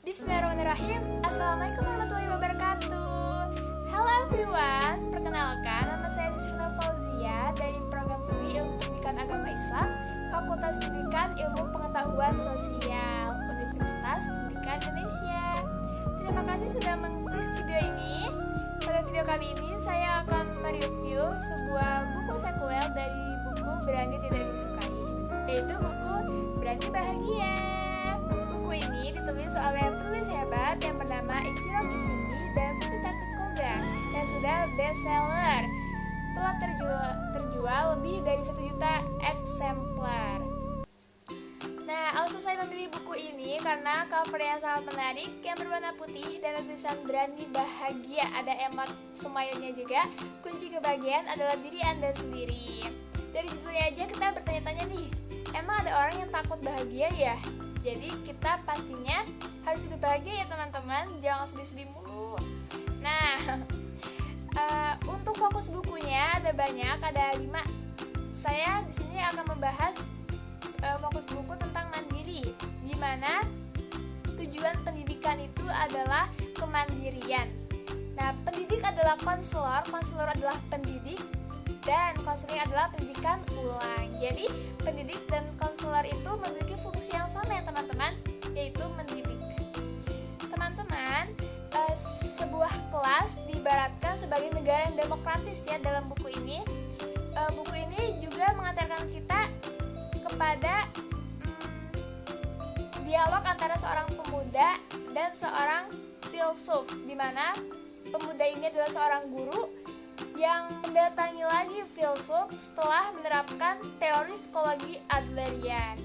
Bismillahirrahmanirrahim. Assalamualaikum warahmatullahi wabarakatuh. Hello everyone, perkenalkan nama saya Disrina Fauzia dari program studi Ilmu Pendidikan Agama Islam, Fakultas Pendidikan Ilmu Pengetahuan Sosial, Universitas Pendidikan Indonesia. Terima kasih sudah mengklik video ini. Pada video kali ini saya akan mereview sebuah buku sekuler dari buku Berani Tidak Disukai, yaitu buku Berani Bahagia. Buku ini ditulis oleh penulis hebat yang bernama Ichiro Kishimi dan Fumita Koga yang sudah bestseller. Telah terjual lebih dari 1 juta eksemplar. Nah, alasan saya memilih buku ini karena covernya sangat menarik, yang berwarna putih dan tulisan Berani Bahagia. Ada emot smile-nya juga. Kunci kebahagiaan adalah diri Anda sendiri. Dari judulnya aja kita bertanya-tanya nih, emang ada orang yang takut bahagia ya? Jadi kita pastinya harus hidup bahagia ya teman-teman, jangan sedih-sedih mulu. Nah, untuk fokus bukunya ada banyak, ada 5. Saya di sini akan membahas fokus buku tentang mandiri, di mana tujuan pendidikan itu adalah kemandirian. Nah, pendidik adalah konselor adalah pendidik, dan konseling adalah pendidikan ulang. Jadi pendidik dan konselor itu memiliki fungsi yang sama ya teman-teman, yaitu mendidik. Teman-teman, sebuah kelas diibaratkan sebagai negara yang demokratis ya dalam buku ini. Buku ini juga mengantarkan kita kepada dialog antara seorang pemuda dan seorang filsuf, di mana pemuda ini adalah seorang guru yang mendatangi lagi filsuf setelah menerapkan teori psikologi Adlerian.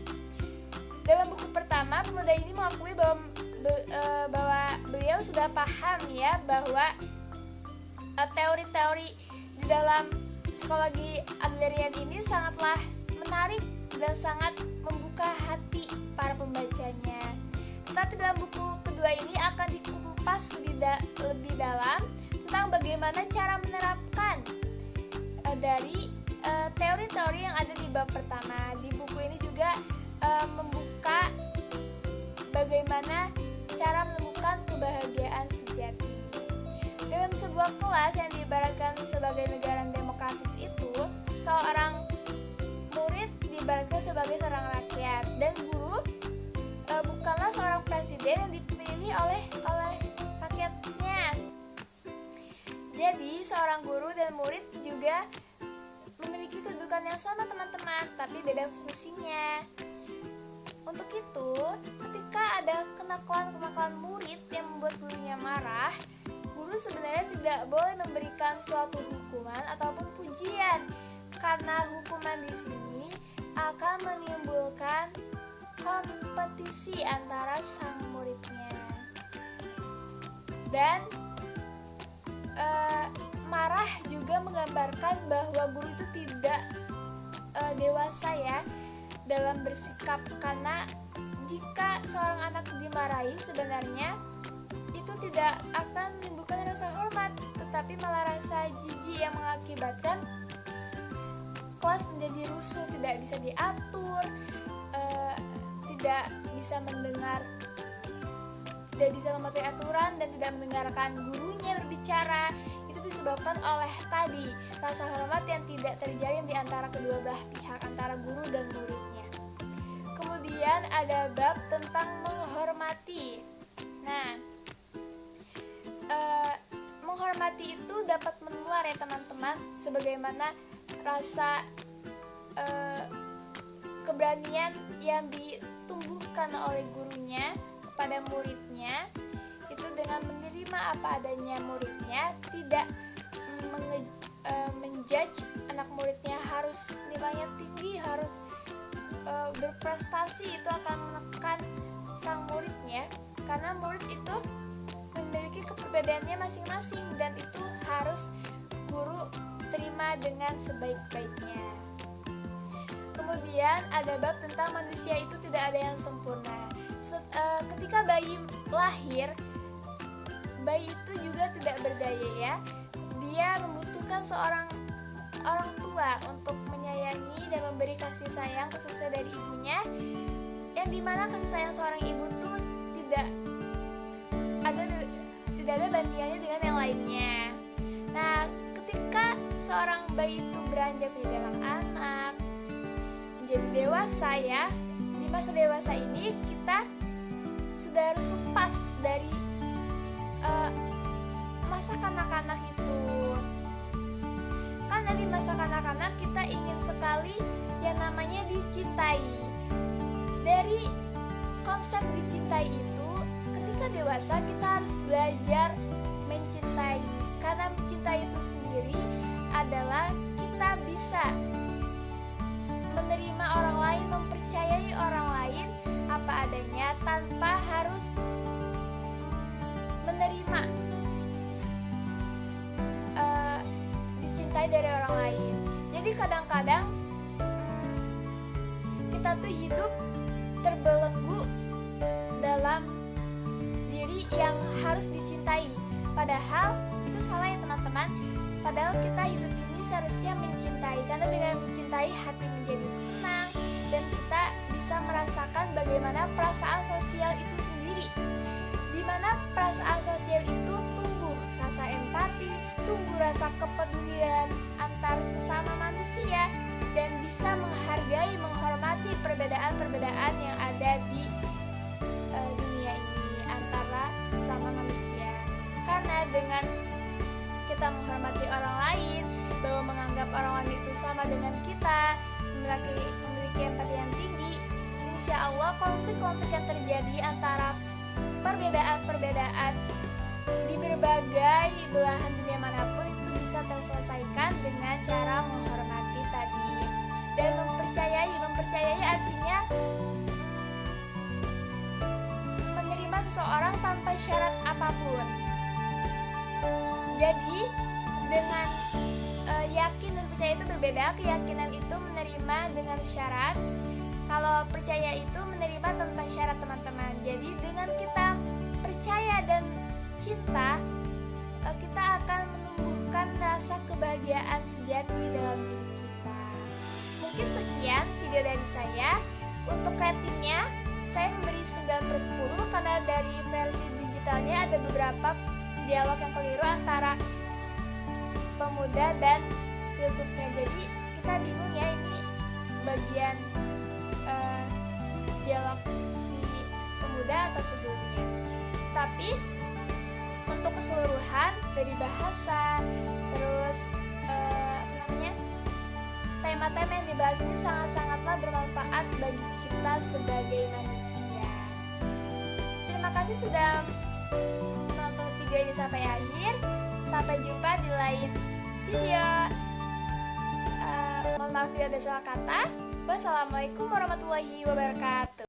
Dalam buku pertama, pemuda ini mengakui bahwa beliau sudah paham ya bahwa teori-teori di dalam psikologi Adlerian ini sangatlah menarik dan sangat membuka hati para pembacanya. Tetapi dalam buku kedua ini akan dikupas lebih dalam tentang bagaimana cara menerapkan dari teori-teori yang ada di bab pertama. Di buku ini juga membuka bagaimana cara menemukan kebahagiaan sejati. Dalam sebuah kelas yang diibaratkan sebagai negara demokratis itu, seorang murid diibaratkan sebagai seorang rakyat, dan guru bukanlah seorang presiden yang dipilih oleh rakyatnya. Jadi seorang guru dan murid juga memiliki kedudukan yang sama teman-teman, tapi beda fungsinya. Untuk itu, ketika ada kenakalan murid yang membuat gurunya marah, guru sebenarnya tidak boleh memberikan suatu hukuman ataupun pujian, karena hukuman di sini akan menimbulkan kompetisi antara sang muridnya. Dan marah juga menggambarkan bahwa guru itu tidak dewasa ya dalam bersikap, karena jika seorang anak dimarahi sebenarnya itu tidak akan menimbulkan rasa hormat, tetapi malah rasa jijik yang mengakibatkan kelas menjadi rusuh, tidak bisa diatur, tidak bisa mendengar, tidak bisa mematuhi aturan, dan tidak mendengarkan gurunya berbicara. Itu disebabkan oleh tadi rasa hormat yang tidak terjalin di antara kedua belah pihak, antara guru dan muridnya. Kemudian ada bab tentang menghormati. Nah, menghormati itu dapat menular ya teman-teman, sebagaimana rasa keberanian yang ditumbuhkan oleh gurunya kepada muridnya, itu dengan menerima apa adanya muridnya, tidak menjudge anak muridnya harus nilainya tinggi, harus berprestasi. Itu akan menekan sang muridnya, karena murid itu memiliki keperbedaannya masing-masing, dan itu harus guru terima dengan sebaik-baiknya. Kemudian ada bab tentang manusia itu tidak ada yang sempurna. Ketika bayi lahir, bayi itu juga tidak berdaya ya. Dia membutuhkan seorang orang tua untuk menyayangi dan memberi kasih sayang, khususnya dari ibunya, yang dimana kasih sayang seorang ibu itu tidak lainnya. Nah, ketika seorang bayi itu beranjak menjadi anak, menjadi dewasa ya, di masa dewasa ini kita sudah harus lepas dari masa kanak-kanak itu. Karena di masa kanak-kanak kita ingin sekali yang namanya dicintai. Dari konsep dicintai itu, ketika dewasa kita harus belajar mencintai. Karena mencintai itu sendiri adalah kita bisa menerima orang lain, mempercayai orang lain apa adanya tanpa harus menerima dicintai dari orang lain. Jadi kadang-kadang kita tuh hidup terbelenggu dalam diri yang harus dicintai. Padahal itu salah ya teman-teman. Padahal kita hidup ini seharusnya mencintai, karena dengan mencintai hati menjadi tenang dan kita bisa merasakan bagaimana perasaan sosial itu sendiri. Di mana perasaan sosial itu tumbuh rasa empati, tumbuh rasa kepedulian antar sesama manusia, dan bisa menghargai, menghormati perbedaan-perbedaan yang ada di dunia ini antara sesama manusia. Karena dengan kita menghormati orang lain, bahwa menganggap orang lain itu sama dengan kita, memiliki empati yang tinggi, insya Allah konflik-konflik yang terjadi antara perbedaan-perbedaan di berbagai belahan dunia manapun itu bisa terselesaikan dengan cara menghormati tadi dan mempercayai artinya menerima seseorang tanpa syarat apapun. Jadi dengan yakin dan percaya itu berbeda. Keyakinan itu menerima dengan syarat, kalau percaya itu menerima tanpa syarat teman-teman. Jadi dengan kita percaya dan cinta, kita akan menumbuhkan rasa kebahagiaan sejati dalam diri kita. Mungkin sekian video dari saya. Untuk ratingnya saya memberi 9/10 karena dari versi digitalnya ada beberapa dialog yang keliru antara pemuda dan filsufnya. Jadi kita bingung ya, ini bagian dialog si pemuda atau sebelumnya. Tapi untuk keseluruhan dari bahasa, terus tema-tema yang dibahas ini sangat-sangatlah bermanfaat bagi kita sebagai manusia. Terima kasih sudah menonton video ini sampai akhir. Sampai jumpa di lain video. Mohon maaf bila ada salah kata. Wassalamualaikum warahmatullahi wabarakatuh.